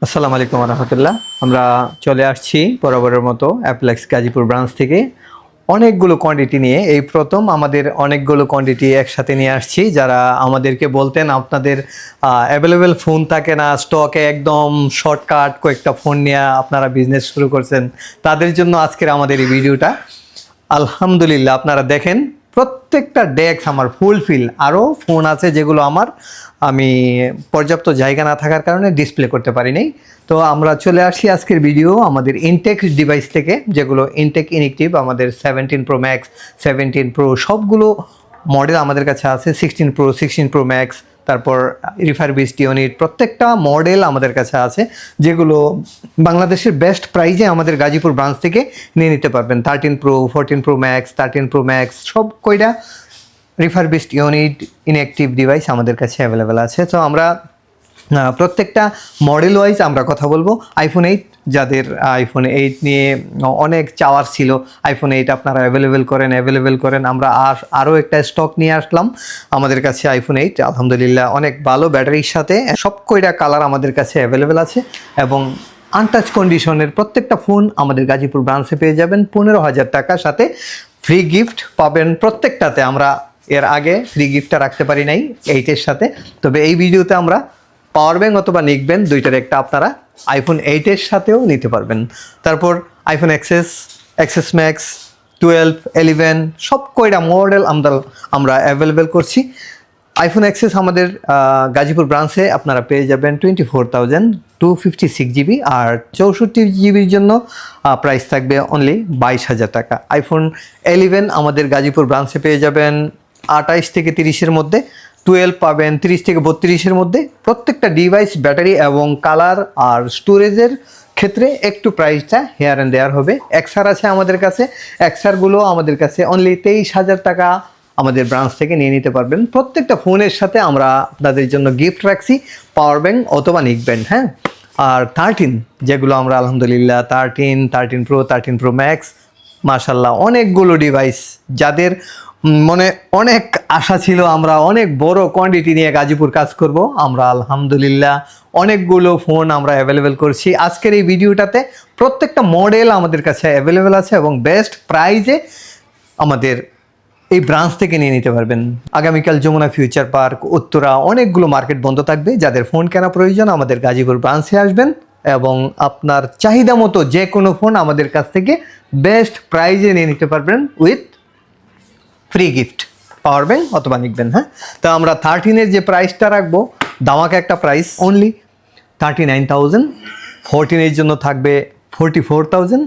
আসসালামু আলাইকুম রহমতুল্লাহ। আমরা চলে আসছি বরাবরের মতো অ্যাপ্লেক্স গাজীপুর ব্রাঞ্চ থেকে অনেকগুলো কোয়ান্টিটি নিয়ে। এই প্রথম আমাদের অনেকগুলো কোয়ান্টিটি একসাথে নিয়ে আসছি। যারা আমাদেরকে বলতেন আপনাদের অ্যাভেলেবেল ফোন থাকে না স্টকে, একদম শর্টকাট কয়েকটা ফোন নিয়ে আপনারা বিজনেস শুরু করছেন, তাদের জন্য আজকের আমাদের এই ভিডিওটা। আলহামদুলিল্লাহ আপনারা দেখেন প্রত্যেকটা ডেস্ক আমার ফুলফিল। আরও ফোন আছে যেগুলো আমি পর্যাপ্ত জায়গা না থাকার কারণে ডিসপ্লে করতে পারি নাই। তো আমরা চলে আসি আজকের ভিডিও আমাদের ইনটেক ডিভাইস থেকে, যেগুলো ইনটেক ইনএক্টিভ আমাদের 17 প্রো ম্যাক্স, 17 প্রো সবগুলো মডেল আমাদের কাছে আছে। 16 প্রো, 16 প্রো ম্যাক্স, তারপর রিফারবিশড ইউনিট, প্রত্যেকটা মডেল আমাদের কাছে আছে, যেগুলো বাংলাদেশের বেস্ট প্রাইজে আমাদের গাজীপুর ব্রাঞ্চ থেকে নিয়ে নিতে পারবেন। 13 pro, 14 pro max, 13 pro max সব কয়টা রিফারবিশড ইউনিট ইনঅ্যাক্টিভ ডিভাইস আমাদের কাছে অ্যাভেলেবেল আছে। তো আমরা প্রত্যেকটা মডেল ওয়াইজ আমরা কথা বলবো। আইফোন 8, যাদের আইফোন 8 নিয়ে অনেক চাওয়ার ছিল, আইফোন 8 আপনারা অ্যাভেলেবেল করেন। আমরা আরও একটা স্টক নিয়ে আসলাম আমাদের কাছে আইফোন 8, আলহামদুলিল্লাহ অনেক ভালো ব্যাটারির সাথে সব কয়টা কালার আমাদের কাছে অ্যাভেলেবেল আছে। এবং আনটাচ কন্ডিশনের প্রত্যেকটা ফোন আমাদের গাজীপুর ব্রাঞ্চে পেয়ে যাবেন। 15,000 টাকার সাথে ফ্রি গিফট পাবেন প্রত্যেকটাতে। আমরা এর আগে ফ্রি গিফটটা রাখতে পারি নাই 8-এর সাথে, তবে এই ভিডিওতে আমরা পাওয়ার ব্যাঙ্ক অথবা নিকবেন দুইটার একটা আপনারা আইফোন 8-এর সাথেও নিতে পারবেন। তারপর আইফোন এক্সএস ম্যাক্স, 12, 11 সব কয়টা মডেল আমরা অ্যাভেলেবেল করছি। আইফোন এক্সেস আমাদের গাজীপুর ব্রাঞ্চে আপনারা পেয়ে যাবেন 24,256 জিবি, আর 64 জিবির জন্য প্রাইস থাকবে অনলি 22,000 টাকা। আইফোন 11 আমাদের গাজীপুর ব্রাঞ্চে পেয়ে যাবেন 28 থেকে 30-এর মধ্যে, 12 পাবেন 30 থেকে 32-এর মধ্যে। প্রত্যেকটা ডিভাইস ব্যাটারি এবং কালার আর স্টোরেজের ক্ষেত্রে একটু প্রাইসটা হেয়ার অ্যান্ড দেয়ার হবে। এক্সআর আছে আমাদের কাছে, এক্সআরগুলো আমাদের কাছে অনলি 23,000 টাকা আমাদের ব্রাঞ্চ থেকে নিয়ে নিতে পারবেন। প্রত্যেকটা ফোনের সাথে আমরা আপনাদের জন্য গিফট রাখছি পাওয়ার ব্যাঙ্ক অথবা নিকবেন। হ্যাঁ, আর 13 যেগুলো আমরা আলহামদুলিল্লাহ 13 প্রো, 13 প্রো ম্যাক্স, মাশাল্লাহ অনেকগুলো ডিভাইস, যাদের মনে অনেক আশা ছিল আমরা অনেক বড় কোয়ান্টিটি নিয়ে গাজীপুর কাজ করব, আমরা আলহামদুলিল্লাহ অনেকগুলো ফোন আমরা অ্যাভেলেবেল করছি। আজকের এই ভিডিওটাতে প্রত্যেকটা মডেল আমাদের কাছে অ্যাভেলেবেল আছে এবং বেস্ট প্রাইজে আমাদের এই ব্রাঞ্চ থেকে নিয়ে নিতে পারবেন। আগামীকাল যমুনা ফিউচার পার্ক, উত্তরা অনেকগুলো মার্কেট বন্ধ থাকবে। যাদের ফোন কেনা প্রয়োজন আমাদের গাজীপুর ব্রাঞ্চে আসবেন এবং আপনার চাহিদা মতো যে কোনো ফোন আমাদের কাছ থেকে বেস্ট প্রাইজে নিয়ে নিতে পারবেন with free gift power bank অথবা নিকবেন। হ্যাঁ, তো আমরা 13-এর যে প্রাইসটা রাখবো দামাকা একটা প্রাইস অনলি 39,000। 14-এর জন্য থাকবে 44,000।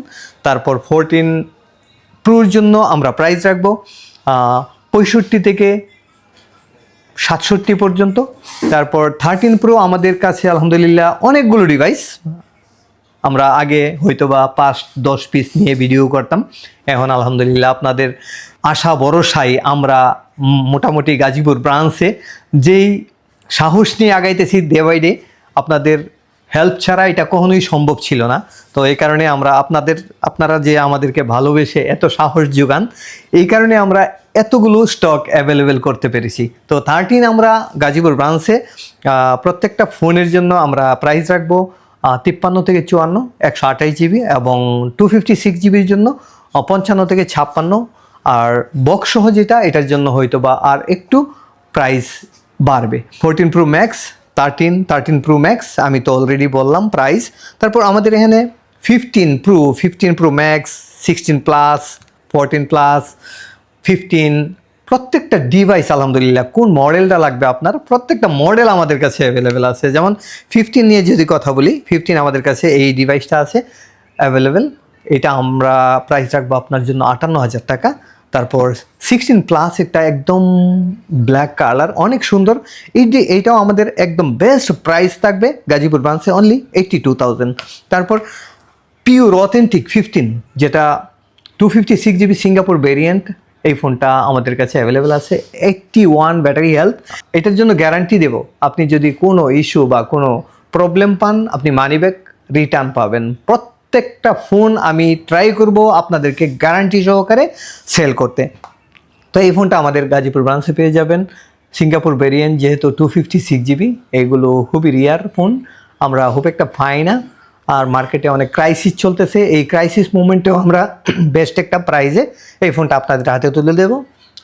তারপর 14 প্রোর জন্য আমরা প্রাইস রাখবো 65 থেকে 67 পর্যন্ত। তারপর 13 প্রো আমাদের কাছে আলহামদুলিল্লাহ অনেকগুলো ডিভাইস, আমরা আগে হয়তোবা 5-10 পিস নিয়ে ভিডিও করতাম, এখন আলহামদুলিল্লাহ আপনাদের আশা ভরসায় আমরা মোটামুটি গাজীপুর ব্রাঞ্চে যেই সাহস নিয়ে আগাইতেছি ডে বাই ডে, আপনাদের হেল্প ছাড়া এটা কখনোই সম্ভব ছিল না। তো এই কারণে আপনারা যে আমাদেরকে ভালোবেসে এত সাহস যোগান, এই কারণে আমরা এতগুলো স্টক অ্যাভেলেবেল করতে পেরেছি। তো 13 আমরা গাজীপুর ব্রাঞ্চে প্রত্যেকটা ফোনের জন্য আমরা প্রাইস রাখবো 53 থেকে 54, 128 জিবি, এবং 256 জিবির জন্য 55 থেকে 56, আর বক্স সহ যেটা এটার জন্য হয়তো বা আর একটু প্রাইস বাড়বে। 14 প্রো ম্যাক্স, 13 প্রো ম্যাক্স আমি তো অলরেডি বললাম প্রাইস। তারপর আমাদের এখানে 15 প্রো ম্যাক্স, 16 প্লাস, 14 প্লাস, 15 প্রত্যেকটা ডিভাইস আলহামদুলিল্লাহ কোন মডেলটা লাগবে আপনার প্রত্যেকটা মডেল আমাদের কাছে অ্যাভেলেবেল আছে। যেমন 15 নিয়ে যদি কথা বলি, 15 আমাদের কাছে এই ডিভাইসটা আছে অ্যাভেলেবেল, এটা আমরা প্রাইস রাখবো আপনার জন্য 58,000 টাকা। তারপর 16 প্লাস একটা একদম ব্ল্যাক কালার অনেক সুন্দর, এইটাও আমাদের একদম বেস্ট প্রাইস থাকবে গাজীপুর ব্রাঞ্চে অনলি 82,000। তারপর পিওর অথেন্টিক 15 যেটা 256 জিবি সিঙ্গাপুর ভেরিয়েন্ট, এই ফোনটা আমাদের কাছে অ্যাভেলেবেল আছে। 81 ব্যাটারি হেলথ, এটার জন্য গ্যারান্টি দেব, আপনি যদি কোনো ইস্যু বা কোনো প্রবলেম পান আপনি মানি ব্যাক রিটার্ন পাবেন। প্রত্যেকটা ফোন আমি ট্রাই করব আপনাদেরকে গ্যারান্টি সহকারে সেল করতে। তো এই ফোনটা আমাদের গাজীপুর ব্রাঞ্চে পেয়ে যাবেন। সিঙ্গাপুর ভেরিয়েন্ট যেহেতু 256 জিবি, এগুলো খুবই রিয়ার ফোন, আমরা খুব একটা পাই না, আর মার্কেটে অনেক ক্রাইসিস চলতেছে। এই ক্রাইসিস মুভমেন্টেও আমরা বেস্ট একটা প্রাইজে এই ফোনটা আপনাদের হাতে তুলে দেবো।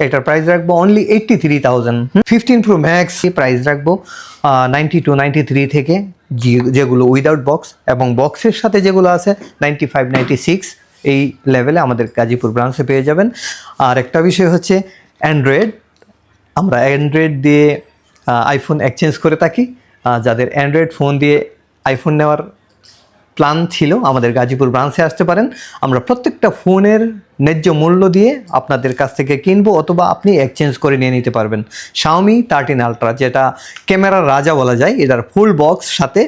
এটার প্রাইস রাখবো অনলি 83,000। 15 Pro Max প্রাইস রাখবো 90 to 93 থেকে, যেগুলো উইদাউট বক্স, এবং বক্সের সাথে যেগুলো আছে 95, 96 এই লেভেলে আমাদের গাজীপুর ব্রাঞ্চে পেয়ে যাবেন। আর একটা বিষয় হচ্ছে অ্যান্ড্রয়েড, আমরা অ্যান্ড্রয়েড দিয়ে আইফোন এক্সচেঞ্জ করে থাকি। যাদের অ্যান্ড্রয়েড ফোন দিয়ে আইফোন নেওয়ার প্ল্যান ছিল আমাদের গাজীপুর ব্রাঞ্চে আসতে পারেন। আমরা প্রত্যেকটা ফোনের ন্যায্য মূল্য দিয়ে আপনাদের কাছ থেকে কিনবো, অথবা আপনি এক্সচেঞ্জ করে নিয়ে নিতে পারবেন। Xiaomi 13 Ultra, যেটা ক্যামেরার রাজা বলা যায়, এটার ফুল বক্স সাথে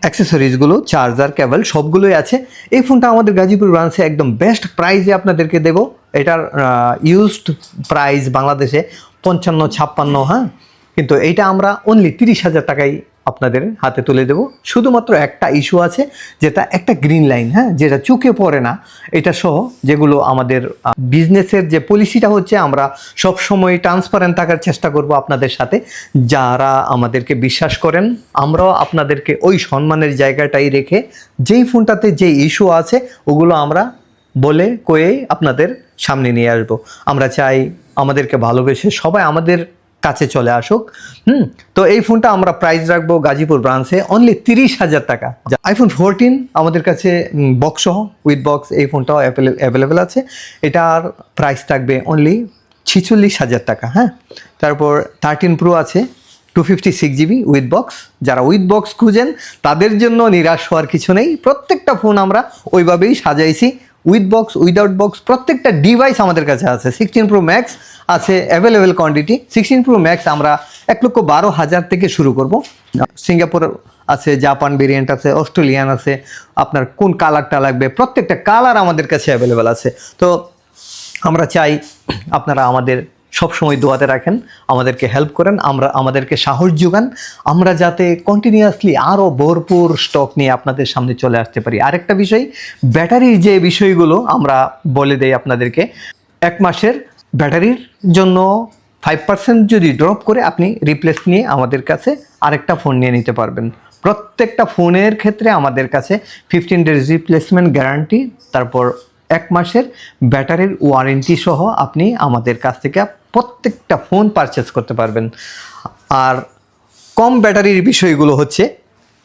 অ্যাক্সেসরিজগুলো, চার্জার, কেবল সবগুলোই আছে। এই ফোনটা আমাদের গাজীপুর ব্রাঞ্চে একদম বেস্ট প্রাইসে আপনাদেরকে দেবো। এটার ইউজড প্রাইস বাংলাদেশে 55-56, হ্যাঁ, কিন্তু এইটা আমরা অনলি 30,000 টাকায় আপনাদের হাতে তুলে দেব। শুধুমাত্র একটা ইস্যু আছে, যেটা একটা গ্রিন লাইন, হ্যাঁ, যেটা চোখে পড়ে না। এটা সহ যেগুলো আমাদের বিজনেসের যে পলিসিটা হচ্ছে, আমরা সব সময় ট্রান্সপারেন্ট থাকার চেষ্টা করব আপনাদের সাথে। যারা আমাদেরকে বিশ্বাস করেন, আমরাও আপনাদেরকে ওই সম্মানের জায়গাটাই রেখে যেই ফোনটাতে যে ইস্যু আছে ওগুলো আমরা বলে কয়েই আপনাদের সামনে নিয়ে আসব। আমরা চাই আমাদেরকে ভালোবেসে সবাই আমাদের কাছে চলে আসুক। তো এই ফোনটা আমরা প্রাইস রাখবো গাজীপুর ব্রাঞ্চে অনলি 30,000 টাকা। আইফোন 14 আমাদের কাছে বক্স সহ, উইথ বক্স এই ফোনটাও অ্যাভেলেবেল আছে। এটার প্রাইস থাকবে অনলি 46,000 টাকা, হ্যাঁ। তারপর 13 Pro আছে 256 GB উইথ বক্স। যারা উইথ বক্স খুঁজেন তাদের জন্য নিরাশ হওয়ার কিছু নেই। প্রত্যেকটা ফোন আমরা ওইভাবেই সাজাইছি, উইথ বক্স, উইদাউট বক্স, প্রত্যেকটা ডিভাইস আমাদের কাছে আছে। 16 Pro Max আছে অ্যাভেলেবেল কোয়ান্টিটি। 16 Pro Max আমরা 1,12,000 থেকে শুরু করব। সিঙ্গাপুর আছে, জাপান ভেরিয়েন্ট আছে, অস্ট্রেলিয়ান আছে। আপনার কোন কালারটা লাগবে, প্রত্যেকটা কালার আমাদের কাছে অ্যাভেলেবেল আছে। তো আমরা চাই আপনারা আমাদের সবসময় দোয়াতে রাখেন, আমাদেরকে হেল্প করেন, আমাদেরকে সাহস যোগান, আমরা যাতে কন্টিনিউয়াসলি আরও ভরপুর স্টক নিয়ে আপনাদের সামনে চলে আসতে পারি। আরেকটা বিষয়, ব্যাটারির যে বিষয়গুলো আমরা বলে দেই আপনাদেরকে, 1 মাসের ব্যাটারির জন্য 5% যদি ড্রপ করে আপনি রিপ্লেস নিয়ে আমাদের কাছে আরেকটা ফোন নিয়ে নিতে পারবেন। প্রত্যেকটা ফোনের ক্ষেত্রে আমাদের কাছে 15 days রিপ্লেসমেন্ট গ্যারান্টি, তারপর 1 মাসের ব্যাটারির ওয়ারেন্টি সহ আপনি আমাদের কাছ থেকে প্রত্যেকটা ফোন পারচেস করতে পারবেন। আর কম ব্যাটারির বিষয়গুলো হচ্ছে,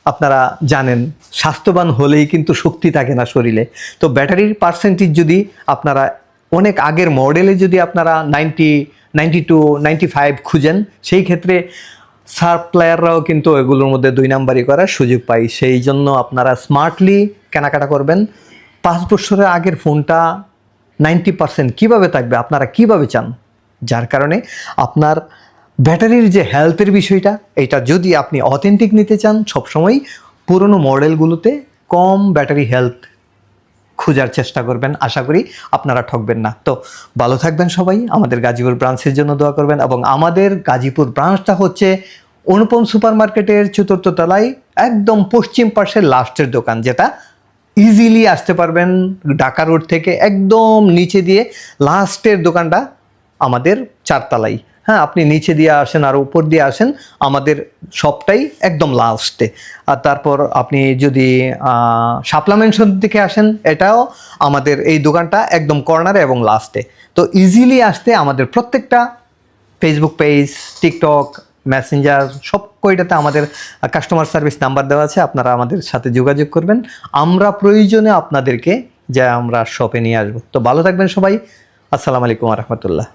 আপনারা জানেন স্বাস্থ্যবান হলেই কিন্তু শক্তি থাকে না শরীরে। তো ব্যাটারির পার্সেন্টেজ যদি আপনারা অনেক আগের মডেলে যদি আপনারা 90, 92, 95 খুঁজেন, সেই ক্ষেত্রে সাপ্লায়াররাও কিন্তু এগুলোর মধ্যে 2 নাম্বারই করার সুযোগ পাই। সেই জন্য আপনারা স্মার্টলি কেনাকাটা করবেন। 5 বছরের আগের ফোনটা 90% কীভাবে থাকবে, আপনারা কিভাবে চান? যার কারণে আপনার ব্যাটারির যে হেলথের বিষয়টা, এটা যদি আপনি অথেন্টিক নিতে চান, সবসময় পুরনো মডেলগুলোতে কম ব্যাটারি হেলথ খোঁজার চেষ্টা করবেন। আশা করি আপনারা ঠকবেন না। তো ভালো থাকবেন সবাই, আমাদের গাজীপুর ব্রাঞ্চের জন্য দোয়া করবেন। এবং আমাদের গাজীপুর ব্রাঞ্চটা হচ্ছে অনুপম সুপার মার্কেটের 4th তলায়, একদম পশ্চিম পাশের লাস্টের দোকান, যেটা ইজিলি আসতে পারবেন ঢাকা রোড থেকে। একদম নিচে দিয়ে লাস্টের দোকানটা আমাদের 4 তলায়, হ্যাঁ। আপনি নিচে দিয়ে আসেন আর উপর দিয়ে আসেন, আমাদের শপটাই একদম লাস্টে। আর তারপর আপনি যদি শাপলা মেনশন থেকে আসেন, এটাও আমাদের এই দোকানটা একদম কর্নারে এবং লাস্টে। তো ইজিলি আসতে আমাদের প্রত্যেকটা ফেসবুক পেজ, টিকটক, মেসেঞ্জার সব কয়টাতে আমাদের কাস্টমার সার্ভিস নাম্বার দেওয়া আছে। আপনারা আমাদের সাথে যোগাযোগ করবেন, আমরা প্রয়োজনে আপনাদেরকে আমরা শপে নিয়ে আসবো। তো ভালো থাকবেন সবাই। আসসালামু আলাইকুম ওয়া রাহমাতুল্লাহ।